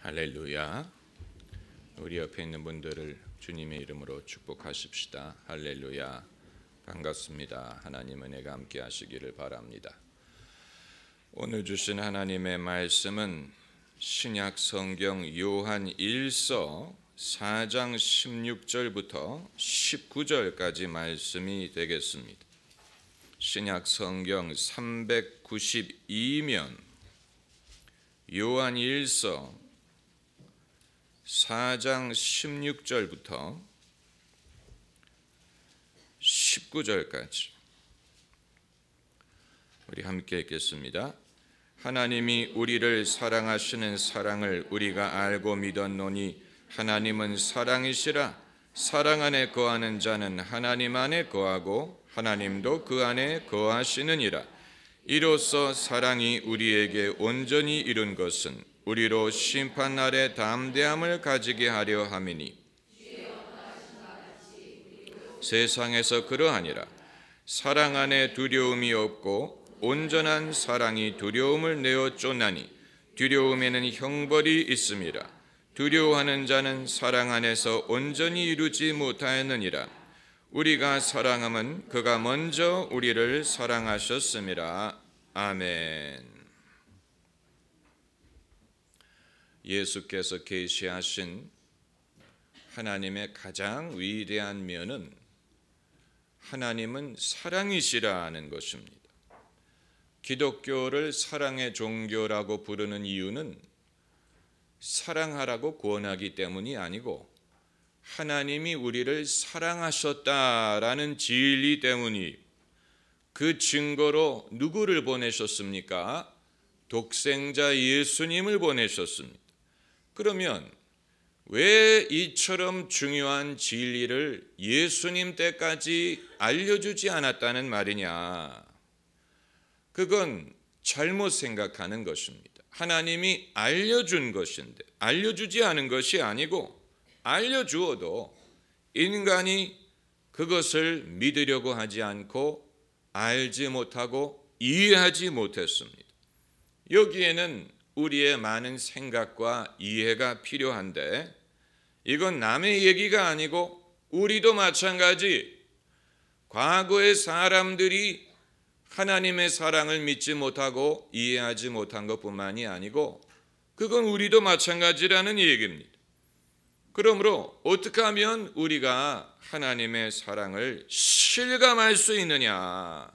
할렐루야. 우리 옆에 있는 분들을 주님의 이름으로 축복하십시다. 할렐루야. 반갑습니다. 하나님 은혜가 함께 하시기를 바랍니다. 오늘 주신 하나님의 말씀은 신약 성경 요한 1서 4장 16절부터 19절까지 말씀이 되겠습니다. 신약 성경 392면 요한 1서 4장 16절부터 19절까지 우리 함께 읽겠습니다. 하나님이 우리를 사랑하시는 사랑을 우리가 알고 믿었노니 하나님은 사랑이시라. 사랑 안에 거하는 자는 하나님 안에 거하고 하나님도 그 안에 거하시느니라. 이로써 사랑이 우리에게 온전히 이룬 것은 우리로 심판날에 담대함을 가지게 하려 함이니 세상에서 그러하니라. 사랑 안에 두려움이 없고 온전한 사랑이 두려움을 내어 쫓나니 두려움에는 형벌이 있음이라. 두려워하는 자는 사랑 안에서 온전히 이루지 못하였느니라. 우리가 사랑함은 그가 먼저 우리를 사랑하셨음이라. 아멘. 예수께서 계시하신 하나님의 가장 위대한 면은 하나님은 사랑이시라는 것입니다. 기독교를 사랑의 종교라고 부르는 이유는 사랑하라고 권하기 때문이 아니고 하나님이 우리를 사랑하셨다라는 진리 때문이 그 증거로 누구를 보내셨습니까? 독생자 예수님을 보내셨습니다. 그러면 왜 이처럼 중요한 진리를 예수님 때까지 알려주지 않았다는 말이냐? 그건 잘못 생각하는 것입니다. 하나님이 알려준 것인데 알려주지 않은 것이 아니고 알려주어도 인간이 그것을 믿으려고 하지 않고 알지 못하고 이해하지 못했습니다. 여기에는 우리의 많은 생각과 이해가 필요한데 이건 남의 얘기가 아니고 우리도 마찬가지 과거의 사람들이 하나님의 사랑을 믿지 못하고 이해하지 못한 것뿐만이 아니고 그건 우리도 마찬가지라는 얘기입니다. 그러므로 어떻게 하면 우리가 하나님의 사랑을 실감할 수 있느냐?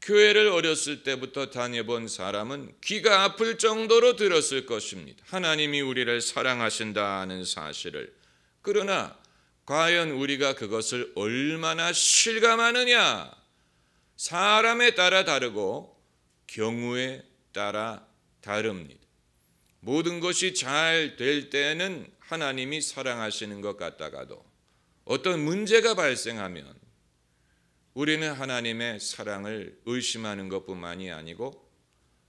교회를 어렸을 때부터 다녀본 사람은 귀가 아플 정도로 들었을 것입니다. 하나님이 우리를 사랑하신다는 사실을. 그러나 과연 우리가 그것을 얼마나 실감하느냐? 사람에 따라 다르고 경우에 따라 다릅니다. 모든 것이 잘 될 때는 하나님이 사랑하시는 것 같다가도 어떤 문제가 발생하면 우리는 하나님의 사랑을 의심하는 것뿐만이 아니고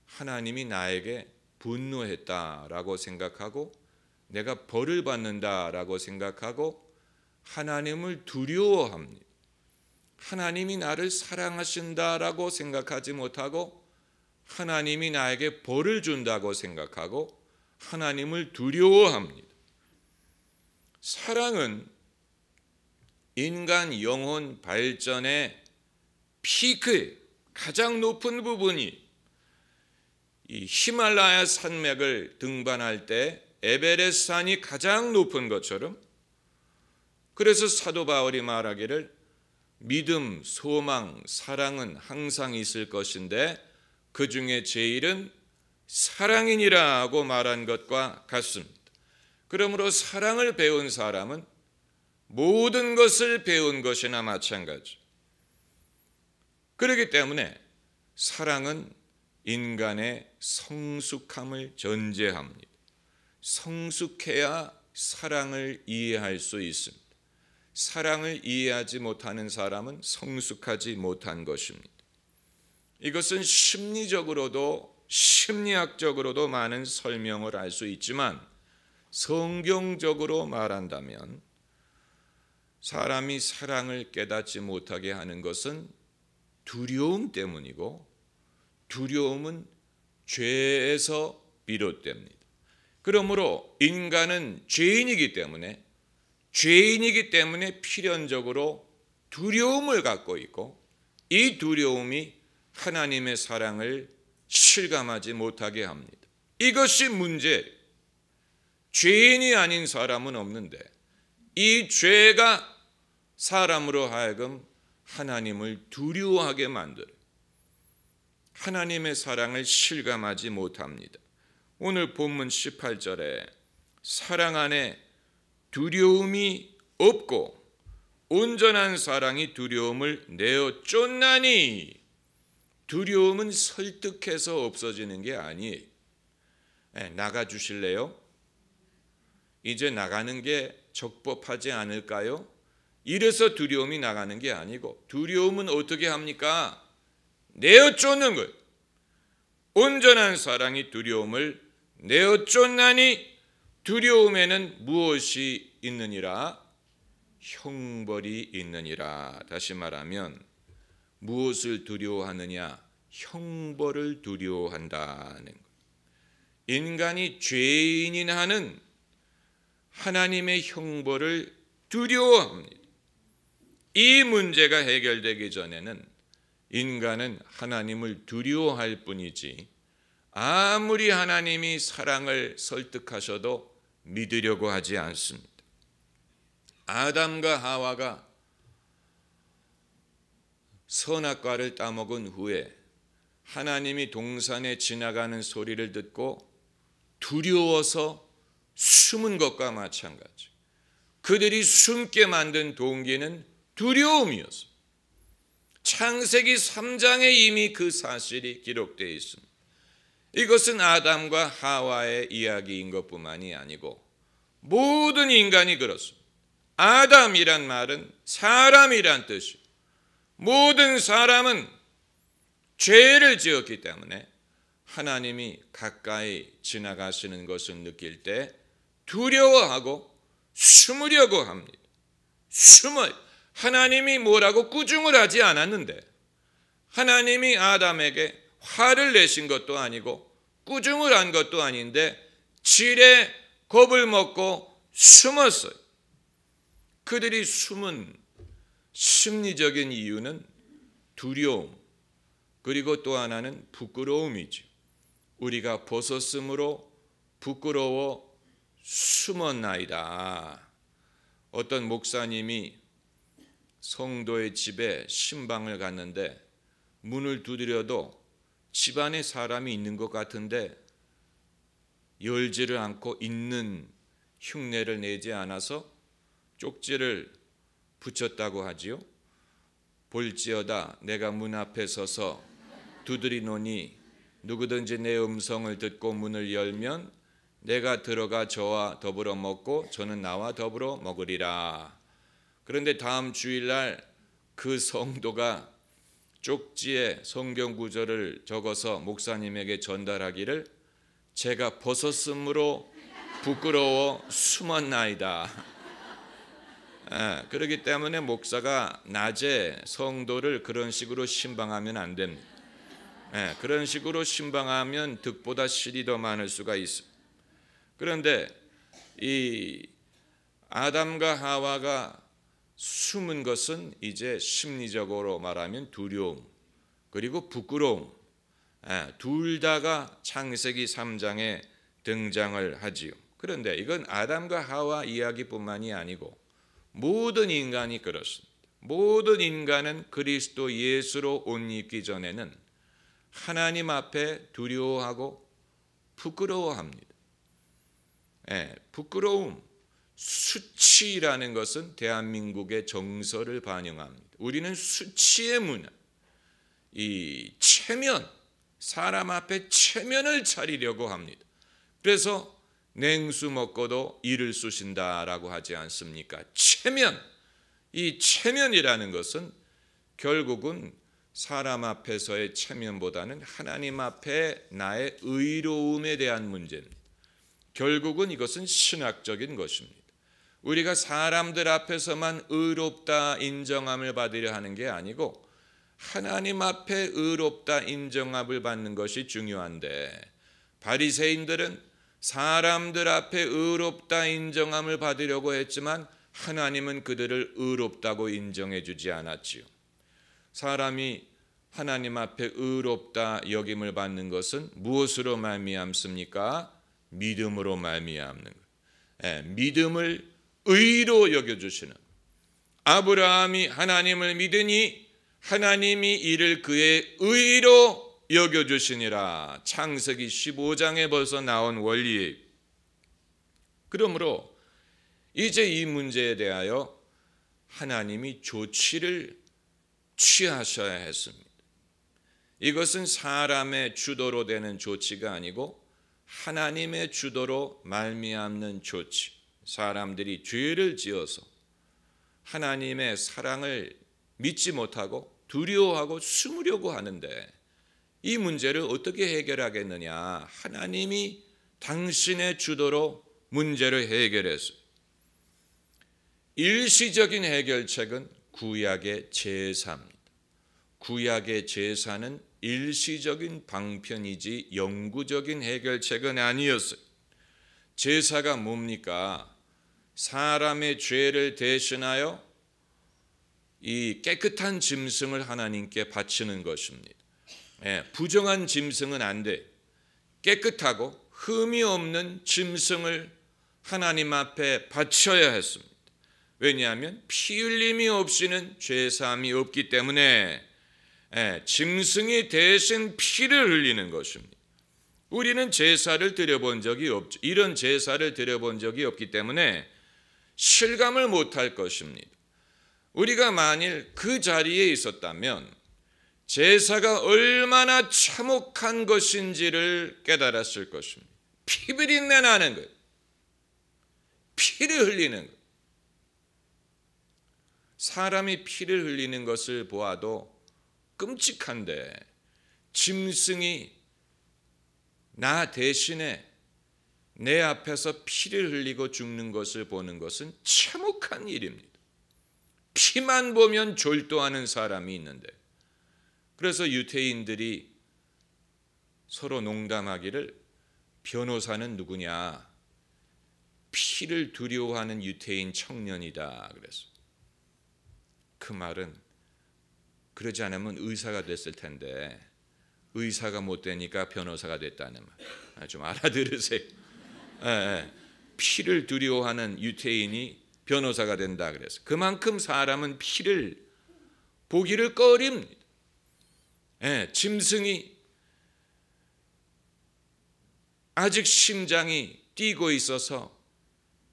하나님이 나에게 분노했다라고 생각하고 내가 벌을 받는다라고 생각하고 하나님을 두려워합니다. 하나님이 나를 사랑하신다라고 생각하지 못하고 하나님이 나에게 벌을 준다고 생각하고 하나님을 두려워합니다. 사랑은 인간 영혼 발전의 피크, 가장 높은 부분이 이 히말라야 산맥을 등반할 때 에베레스트 산이 가장 높은 것처럼 그래서 사도 바울이 말하기를 믿음, 소망, 사랑은 항상 있을 것인데 그 중에 제일은 사랑이니라고 말한 것과 같습니다. 그러므로 사랑을 배운 사람은 모든 것을 배운 것이나 마찬가지. 그렇기 때문에 사랑은 인간의 성숙함을 전제합니다. 성숙해야 사랑을 이해할 수 있습니다. 사랑을 이해하지 못하는 사람은 성숙하지 못한 것입니다. 이것은 심리적으로도 심리학적으로도 많은 설명을 할 수 있지만 성경적으로 말한다면 사람이 사랑을 깨닫지 못하게 하는 것은 두려움 때문이고 두려움은 죄에서 비롯됩니다. 그러므로 인간은 죄인이기 때문에 필연적으로 두려움을 갖고 있고, 이 두려움이 하나님의 사랑을 실감하지 못하게 합니다. 이것이 문제. 죄인이 아닌 사람은 없는데 이 죄가 사람으로 하여금 하나님을 두려워하게 만들어요. 하나님의 사랑을 실감하지 못합니다. 오늘 본문 18절에 사랑 안에 두려움이 없고 온전한 사랑이 두려움을 내어 쫓나니, 두려움은 설득해서 없어지는 게 아니에요. 나가 주실래요? 이제 나가는 게 적법하지 않을까요? 이래서 두려움이 나가는 게 아니고, 두려움은 어떻게 합니까? 내어 쫓는 거예요. 온전한 사랑이 두려움을 내어 쫓나니, 두려움에는 무엇이 있느니라? 형벌이 있느니라. 다시 말하면 무엇을 두려워하느냐? 형벌을 두려워한다는 거예요. 인간이 죄인인 한은 하나님의 형벌을 두려워합니다. 이 문제가 해결되기 전에는 인간은 하나님을 두려워할 뿐이지, 아무리 하나님이 사랑을 설득하셔도 믿으려고 하지 않습니다. 아담과 하와가 선악과를 따먹은 후에 하나님이 동산에 지나가는 소리를 듣고 두려워서 숨은 것과 마찬가지. 그들이 숨게 만든 동기는 두려움이었습니다. 창세기 3장에 이미 그 사실이 기록되어 있습니다. 이것은 아담과 하와의 이야기인 것뿐만이 아니고 모든 인간이 그렇습니다. 아담이란 말은 사람이란 뜻이에요. 모든 사람은 죄를 지었기 때문에 하나님이 가까이 지나가시는 것을 느낄 때 두려워하고 숨으려고 합니다. 숨어요. 하나님이 뭐라고 꾸중을 하지 않았는데, 하나님이 아담에게 화를 내신 것도 아니고 꾸중을 한 것도 아닌데 지레 겁을 먹고 숨었어요. 그들이 숨은 심리적인 이유는 두려움, 그리고 또 하나는 부끄러움이죠. 우리가 벗었으므로 부끄러워 숨었나이다. 어떤 목사님이 성도의 집에 신방을 갔는데 문을 두드려도 집안에 사람이 있는 것 같은데 열지를 않고 있는 흉내를 내지 않아서 쪽지를 붙였다고 하지요. 볼지어다 내가 문 앞에 서서 두드리노니 누구든지 내 음성을 듣고 문을 열면 내가 들어가 저와 더불어 먹고 저는 나와 더불어 먹으리라. 그런데 다음 주일날 그 성도가 쪽지에 성경 구절을 적어서 목사님에게 전달하기를 제가 벗었으므로 부끄러워 숨었나이다. 그렇기 때문에 목사가 낮에 성도를 그런 식으로 신방하면 안 됩니다. 그런 식으로 신방하면 득보다 실이 더 많을 수가 있습니다. 그런데 이 아담과 하와가 숨은 것은 이제 심리적으로 말하면 두려움, 그리고 부끄러움, 둘 다가 창세기 3장에 등장을 하지요. 그런데 이건 아담과 하와 이야기뿐만이 아니고 모든 인간이 그렇습니다. 모든 인간은 그리스도 예수로 옷 입기 전에는 하나님 앞에 두려워하고 부끄러워합니다. 부끄러움, 수치라는 것은 대한민국의 정서를 반영합니다. 우리는 수치의 문화, 이 체면, 사람 앞에 체면을 차리려고 합니다. 그래서 냉수 먹고도 이를 쑤신다라고 하지 않습니까? 체면, 이 체면이라는 것은 결국은 사람 앞에서의 체면보다는 하나님 앞에 나의 의로움에 대한 문제입니다. 결국은 이것은 신학적인 것입니다. 우리가 사람들 앞에서만 의롭다 인정함을 받으려 하는 게 아니고 하나님 앞에 의롭다 인정함을 받는 것이 중요한데, 바리새인들은 사람들 앞에 의롭다 인정함을 받으려고 했지만 하나님은 그들을 의롭다고 인정해 주지 않았지요. 사람이 하나님 앞에 의롭다 여김을 받는 것은 무엇으로 말미암습니까? 믿음으로 말미암는 거예요. 믿음을 의로 여겨주시는, 아브라함이 하나님을 믿으니 하나님이 이를 그의 의로 여겨주시니라. 창세기 15장에 벌써 나온 원리예요. 그러므로 이제 이 문제에 대하여 하나님이 조치를 취하셔야 했습니다. 이것은 사람의 주도로 되는 조치가 아니고 하나님의 주도로 말미암는 조치. 사람들이 죄를 지어서 하나님의 사랑을 믿지 못하고 두려워하고 숨으려고 하는데 이 문제를 어떻게 해결하겠느냐? 하나님이 당신의 주도로 문제를 해결했어요. 일시적인 해결책은 구약의 제사입니다. 구약의 제사는 일시적인 방편이지 영구적인 해결책은 아니었어요. 제사가 뭡니까? 사람의 죄를 대신하여 이 깨끗한 짐승을 하나님께 바치는 것입니다. 부정한 짐승은 안 돼. 깨끗하고 흠이 없는 짐승을 하나님 앞에 바쳐야 했습니다. 왜냐하면 피 흘림이 없이는 죄사함이 없기 때문에 짐승이 대신 피를 흘리는 것입니다. 우리는 제사를 드려본 적이 없죠. 이런 제사를 드려본 적이 없기 때문에 실감을 못할 것입니다. 우리가 만일 그 자리에 있었다면 제사가 얼마나 참혹한 것인지를 깨달았을 것입니다. 피비린내 나는 것, 피를 흘리는 것. 사람이 피를 흘리는 것을 보아도 끔찍한데 짐승이 나 대신에 내 앞에서 피를 흘리고 죽는 것을 보는 것은 참혹한 일입니다. 피만 보면 졸도하는 사람이 있는데, 그래서 유대인들이 서로 농담하기를 변호사는 누구냐? 피를 두려워하는 유대인 청년이다 그랬어. 그 말은 그러지 않으면 의사가 됐을 텐데 의사가 못 되니까 변호사가 됐다는 말. 좀 알아들으세요. 피를 두려워하는 유대인이 변호사가 된다 그래서 그만큼 사람은 피를 보기를 꺼립니다. 짐승이 아직 심장이 뛰고 있어서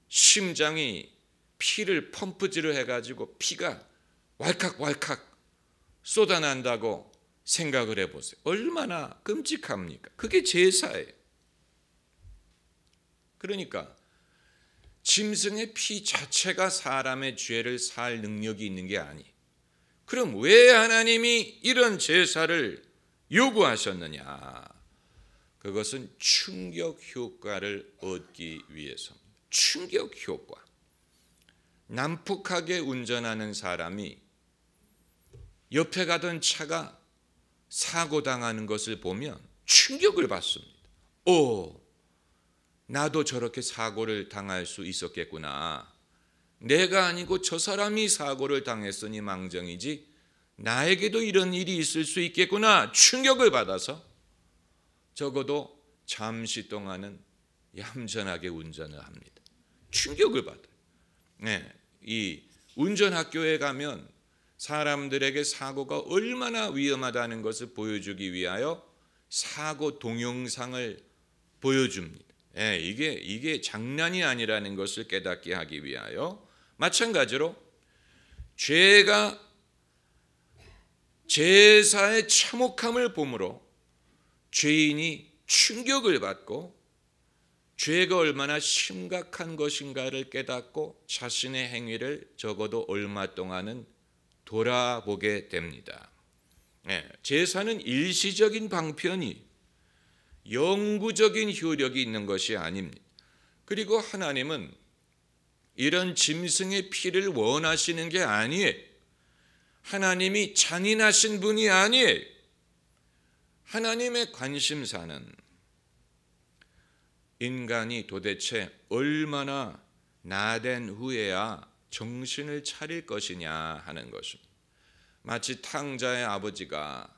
심장이 피를 펌프질을 해가지고 피가 왈칵왈칵 쏟아난다고 생각을 해보세요. 얼마나 끔찍합니까? 그게 제사예요. 그러니까 짐승의 피 자체가 사람의 죄를 살 능력이 있는 게 아니. 그럼 왜 하나님이 이런 제사를 요구하셨느냐? 그것은 충격 효과를 얻기 위해서입니다. 충격 효과. 난폭하게 운전하는 사람이 옆에 가던 차가 사고당하는 것을 보면 충격을 받습니다. 나도 저렇게 사고를 당할 수 있었겠구나. 내가 아니고 저 사람이 사고를 당했으니 망정이지 나에게도 이런 일이 있을 수 있겠구나. 충격을 받아서 적어도 잠시 동안은 얌전하게 운전을 합니다. 충격을 받아요. 이 운전학교에 가면 사람들에게 사고가 얼마나 위험하다는 것을 보여주기 위하여 사고 동영상을 보여줍니다. 이게 장난이 아니라는 것을 깨닫게 하기 위하여. 마찬가지로 죄가 제사의 참혹함을 보므로 죄인이 충격을 받고 죄가 얼마나 심각한 것인가를 깨닫고 자신의 행위를 적어도 얼마 동안은 돌아보게 됩니다. 제사는 일시적인 방편이 영구적인 효력이 있는 것이 아닙니다. 그리고 하나님은 이런 짐승의 피를 원하시는 게 아니에요. 하나님이 잔인하신 분이 아니에요. 하나님의 관심사는 인간이 도대체 얼마나 나된 후에야 정신을 차릴 것이냐 하는 것입니다. 마치 탕자의 아버지가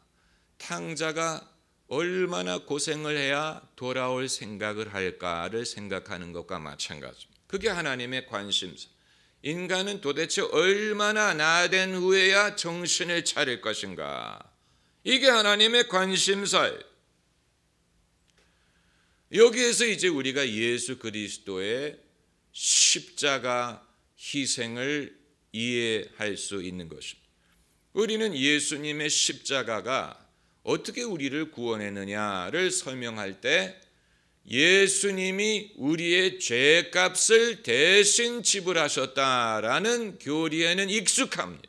탕자가 얼마나 고생을 해야 돌아올 생각을 할까를 생각하는 것과 마찬가지입니다. 그게 하나님의 관심사. 인간은 도대체 얼마나 나된 후에야 정신을 차릴 것인가. 이게 하나님의 관심사예요. 여기에서 이제 우리가 예수 그리스도의 십자가 희생을 이해할 수 있는 것입니다. 우리는 예수님의 십자가가 어떻게 우리를 구원했느냐를 설명할 때 예수님이 우리의 죄값을 대신 지불하셨다라는 교리에는 익숙합니다.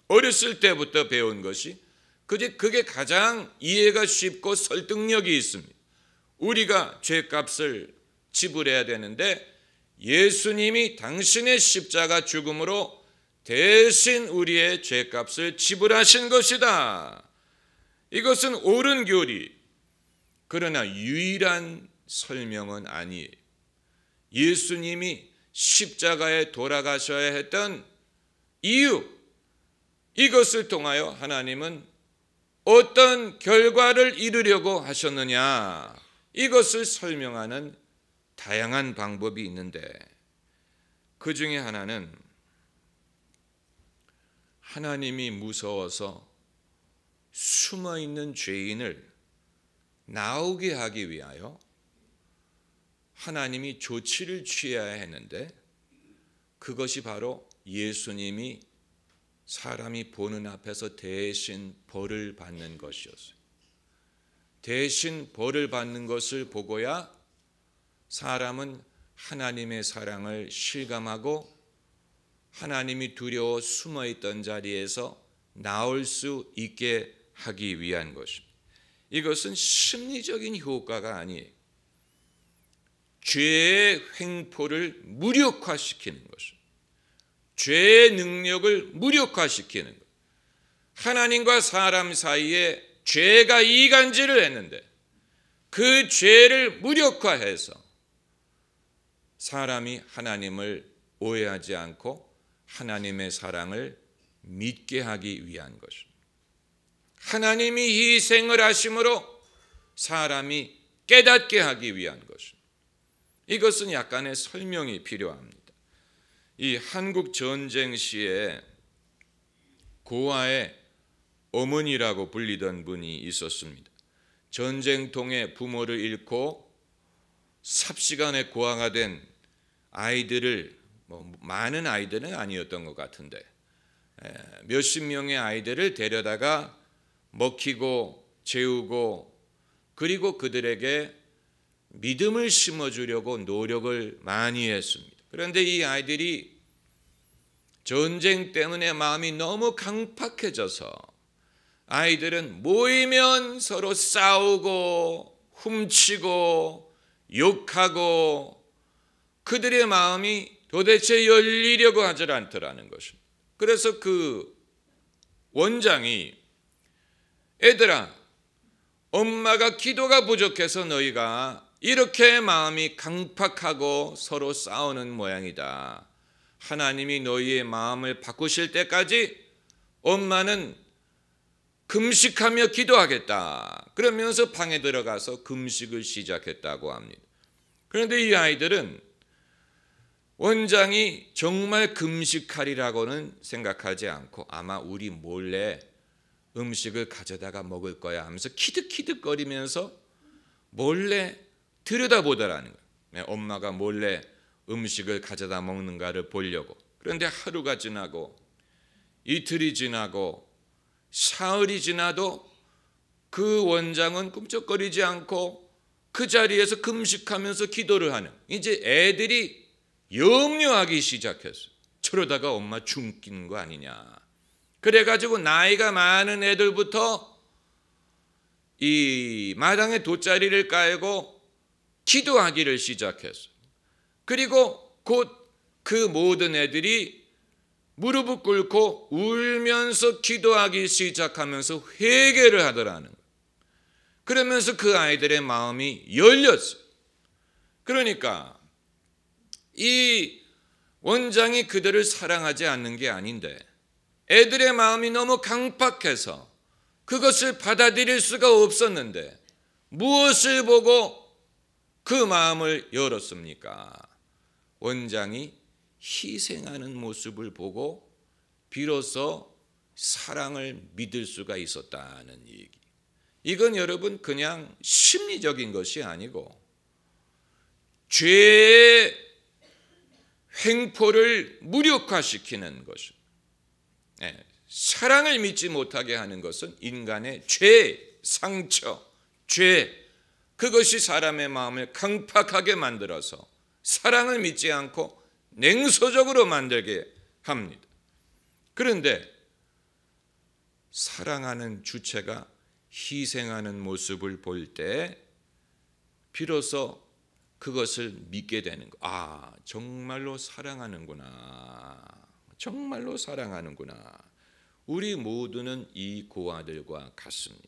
어렸을 때부터 배운 것이 그게 가장 이해가 쉽고 설득력이 있습니다. 우리가 죄값을 지불해야 되는데 예수님이 당신의 십자가 죽음으로 대신 우리의 죄값을 지불하신 것이다. 이것은 옳은 교리, 그러나 유일한 설명은 아니에요. 예수님이 십자가에 돌아가셔야 했던 이유, 이것을 통하여 하나님은 어떤 결과를 이루려고 하셨느냐, 이것을 설명하는 다양한 방법이 있는데 그 중에 하나는 하나님이 무서워서 숨어있는 죄인을 나오게 하기 위하여 하나님이 조치를 취해야 했는데 그것이 바로 예수님이 사람이 보는 앞에서 대신 벌을 받는 것이었어요. 대신 벌을 받는 것을 보고야 사람은 하나님의 사랑을 실감하고 하나님이 두려워 숨어있던 자리에서 나올 수 있게 하기 위한 것입니다. 이것은 심리적인 효과가 아니에요. 죄의 횡포를 무력화시키는 것입니다. 죄의 능력을 무력화시키는 것. 하나님과 사람 사이에 죄가 이간질을 했는데 그 죄를 무력화해서 사람이 하나님을 오해하지 않고 하나님의 사랑을 믿게 하기 위한 것입니다. 하나님이 희생을 하심으로 사람이 깨닫게 하기 위한 것입니다. 이것은 약간의 설명이 필요합니다. 이 한국 전쟁 시에 고아의 어머니라고 불리던 분이 있었습니다. 전쟁통에 부모를 잃고 삽시간에 고아가 된 아이들을, 많은 아이들은 아니었던 것 같은데 몇십 명의 아이들을 데려다가 먹히고 재우고 그리고 그들에게 믿음을 심어주려고 노력을 많이 했습니다. 그런데 이 아이들이 전쟁 때문에 마음이 너무 강팍해져서 아이들은 모이면 서로 싸우고 훔치고 욕하고 그들의 마음이 도대체 열리려고 하지 않더라는 것입니다. 그래서 그 원장이 애들아, 엄마가 기도가 부족해서 너희가 이렇게 마음이 강팍하고 서로 싸우는 모양이다. 하나님이 너희의 마음을 바꾸실 때까지 엄마는 금식하며 기도하겠다. 그러면서 방에 들어가서 금식을 시작했다고 합니다. 그런데 이 아이들은 원장이 정말 금식하리라고는 생각하지 않고 아마 우리 몰래 음식을 가져다가 먹을 거야 하면서 키득키득거리면서 몰래 들여다보더라는 거예요. 엄마가 몰래 음식을 가져다 먹는가를 보려고. 그런데 하루가 지나고 이틀이 지나고 사흘이 지나도 그 원장은 꿈쩍거리지 않고 그 자리에서 금식하면서 기도를 하는, 이제 애들이 염려하기 시작했어요. 저러다가 엄마 죽는 거 아니냐. 그래가지고 나이가 많은 애들부터 이 마당에 돗자리를 깔고 기도하기를 시작했어요. 그리고 곧 그 모든 애들이 무릎을 꿇고 울면서 기도하기 시작하면서 회개를 하더라는 거예요. 그러면서 그 아이들의 마음이 열렸어요. 그러니까 이 원장이 그들을 사랑하지 않는 게 아닌데 애들의 마음이 너무 강팍해서 그것을 받아들일 수가 없었는데 무엇을 보고 그 마음을 열었습니까? 원장이 희생하는 모습을 보고 비로소 사랑을 믿을 수가 있었다는 얘기. 이건 여러분 그냥 심리적인 것이 아니고 죄의 횡포를 무력화시키는 것입니다. 사랑을 믿지 못하게 하는 것은 인간의 죄, 상처, 죄, 그것이 사람의 마음을 강팍하게 만들어서 사랑을 믿지 않고 냉소적으로 만들게 합니다. 그런데 사랑하는 주체가 희생하는 모습을 볼 때 비로소 그것을 믿게 되는 거. 아, 정말로 사랑하는구나. 정말로 사랑하는구나. 우리 모두는 이 고아들과 같습니다.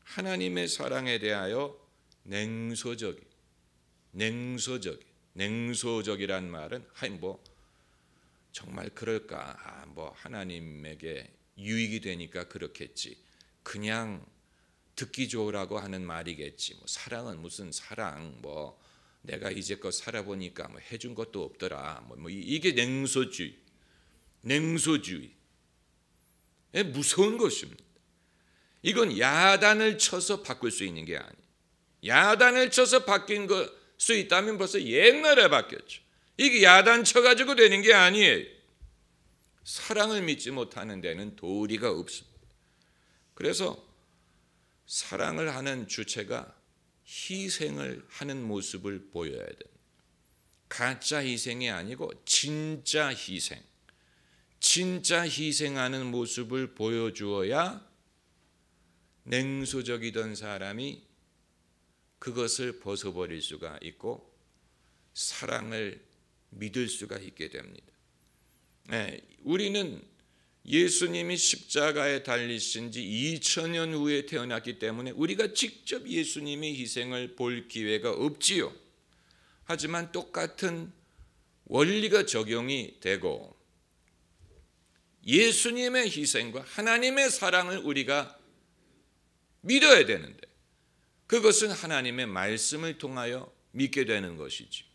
하나님의 사랑에 대하여 냉소적이란 말은 정말 그럴까? 하나님에게 유익이 되니까 그렇겠지. 그냥 듣기 좋으라고 하는 말이겠지. 사랑은 무슨 사랑? 내가 이제껏 살아보니까 해준 것도 없더라. 이게 냉소주의. 무서운 것입니다. 이건 야단을 쳐서 바꿀 수 있는 게 아니에요. 야단을 쳐서 바뀐 수 있다면 벌써 옛날에 바뀌었죠. 이게 야단 쳐가지고 되는 게 아니에요. 사랑을 믿지 못하는 데는 도리가 없습니다. 그래서 사랑을 하는 주체가 희생을 하는 모습을 보여야 됩니다. 가짜 희생이 아니고 진짜 희생. 진짜 희생하는 모습을 보여주어야 냉소적이던 사람이 그것을 벗어버릴 수가 있고 사랑을 믿을 수가 있게 됩니다. 우리는 예수님이 십자가에 달리신 지 2000년 후에 태어났기 때문에 우리가 직접 예수님의 희생을 볼 기회가 없지요. 하지만 똑같은 원리가 적용이 되고 예수님의 희생과 하나님의 사랑을 우리가 믿어야 되는데 그것은 하나님의 말씀을 통하여 믿게 되는 것이죠.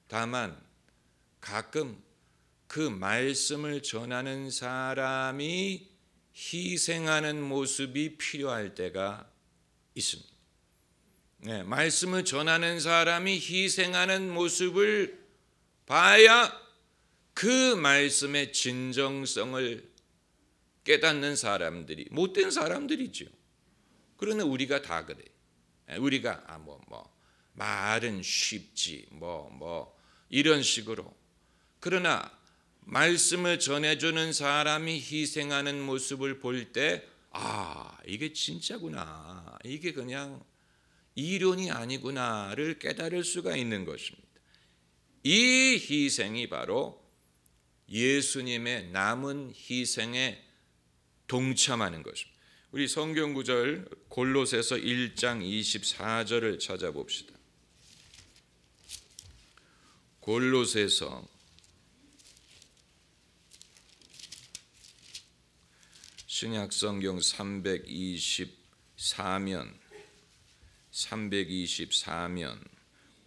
다만 가끔 그 말씀을 전하는 사람이 희생하는 모습이 필요할 때가 있습니다. 말씀을 전하는 사람이 희생하는 모습을 봐야 그 말씀의 진정성을 깨닫는 사람들이 못된 사람들이죠. 그러나 우리가 다 그래. 우리가 말은 쉽지 이런 식으로. 그러나 말씀을 전해주는 사람이 희생하는 모습을 볼 때 이게 진짜구나. 이게 그냥 이론이 아니구나를 깨달을 수가 있는 것입니다. 이 희생이 바로 예수님의 남은 희생에 동참하는 것입니다. 우리 성경 구절 골로새서 1장 24절을 찾아봅시다. 골로새서 신약성경 324면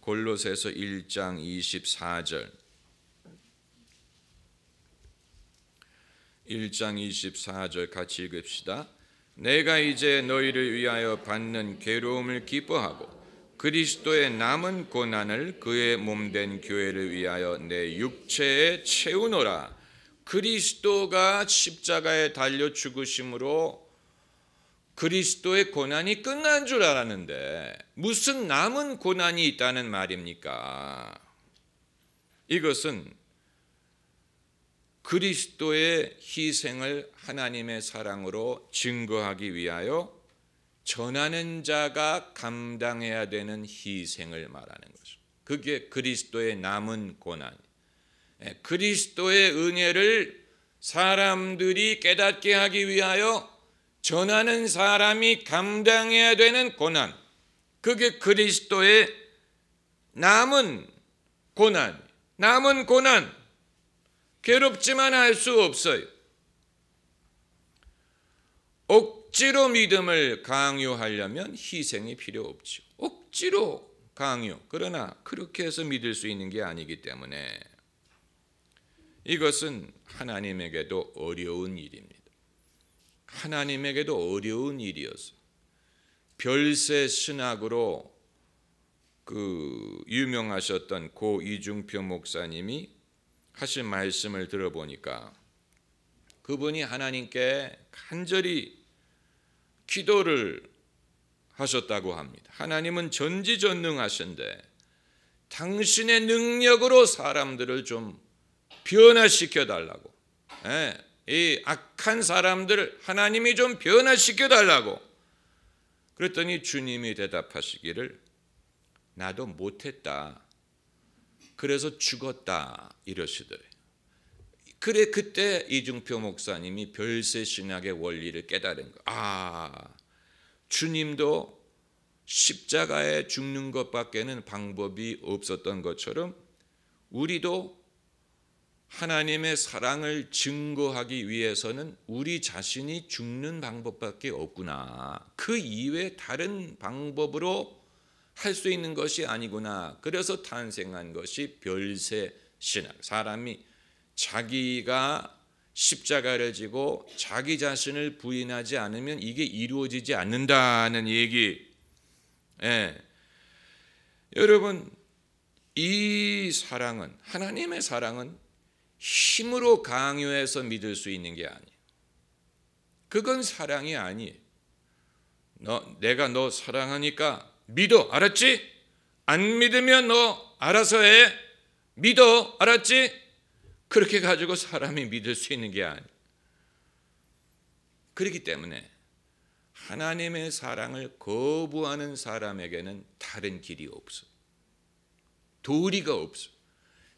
골로새서 1장 24절 1장 24절 같이 읽읍시다. 내가 이제 너희를 위하여 받는 괴로움을 기뻐하고 그리스도의 남은 고난을 그의 몸된 교회를 위하여 내 육체에 채우노라. 그리스도가 십자가에 달려 죽으심으로 그리스도의 고난이 끝난 줄 알았는데 무슨 남은 고난이 있다는 말입니까? 이것은 그리스도의 희생을 하나님의 사랑으로 증거하기 위하여 전하는 자가 감당해야 되는 희생을 말하는 거죠. 그게 그리스도의 남은 고난. 그리스도의 은혜를 사람들이 깨닫게 하기 위하여 전하는 사람이 감당해야 되는 고난. 그게 그리스도의 남은 고난, 괴롭지만 할 수 없어요. 억지로 믿음을 강요하려면 희생이 필요 없죠. 억지로 강요. 그러나 그렇게 해서 믿을 수 있는 게 아니기 때문에 이것은 하나님에게도 어려운 일입니다. 하나님에게도 어려운 일이어서 별세 신학으로 유명하셨던 고 이중표 목사님이 하신 말씀을 들어보니까 그분이 하나님께 간절히 기도를 하셨다고 합니다. 하나님은 전지전능하신데 당신의 능력으로 사람들을 좀 변화시켜 달라고, 이 악한 사람들을 하나님이 좀 변화시켜 달라고. 그랬더니 주님이 대답하시기를 나도 못했다. 그래서 죽었다 이러시더래요. 그래 그때 이중표 목사님이 별세 신학의 원리를 깨달은 거예요. 주님도 십자가에 죽는 것밖에는 방법이 없었던 것처럼 우리도 하나님의 사랑을 증거하기 위해서는 우리 자신이 죽는 방법밖에 없구나. 그 이외에 다른 방법으로 할 수 있는 것이 아니구나. 그래서 탄생한 것이 별세 신학. 사람이 자기가 십자가를 지고 자기 자신을 부인하지 않으면 이게 이루어지지 않는다는 얘기. 여러분, 이 사랑은, 하나님의 사랑은 힘으로 강요해서 믿을 수 있는 게 아니에요. 그건 사랑이 아니에요. 내가 너 사랑하니까 믿어, 알았지? 안 믿으면 너 알아서 해. 믿어, 알았지? 그렇게 가지고 사람이 믿을 수 있는 게 아니에요. 그렇기 때문에 하나님의 사랑을 거부하는 사람에게는 다른 길이 없어. 도리가 없어.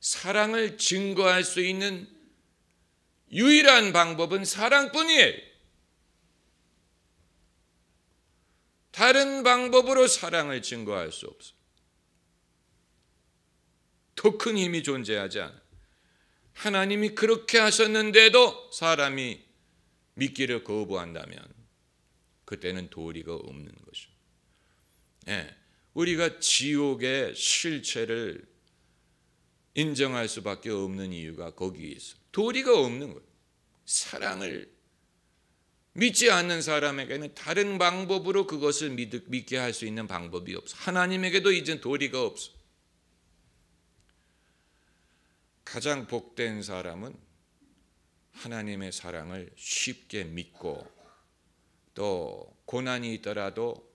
사랑을 증거할 수 있는 유일한 방법은 사랑뿐이에요. 다른 방법으로 사랑을 증거할 수 없어. 더 큰 힘이 존재하지 않아. 하나님이 그렇게 하셨는데도 사람이 믿기를 거부한다면 그때는 도리가 없는 것이죠. 우리가 지옥의 실체를 인정할 수밖에 없는 이유가 거기에 있어. 도리가 없는 거예요. 사랑을 믿지 않는 사람에게는 다른 방법으로 그것을 믿게 할 수 있는 방법이 없어. 하나님에게도 이제 도리가 없어. 가장 복된 사람은 하나님의 사랑을 쉽게 믿고 또 고난이 있더라도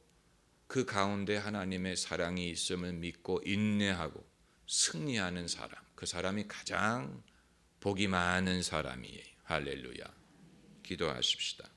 그 가운데 하나님의 사랑이 있음을 믿고 인내하고 승리하는 사람, 그 사람이 가장 복이 많은 사람이에요. 할렐루야. 기도하십시다.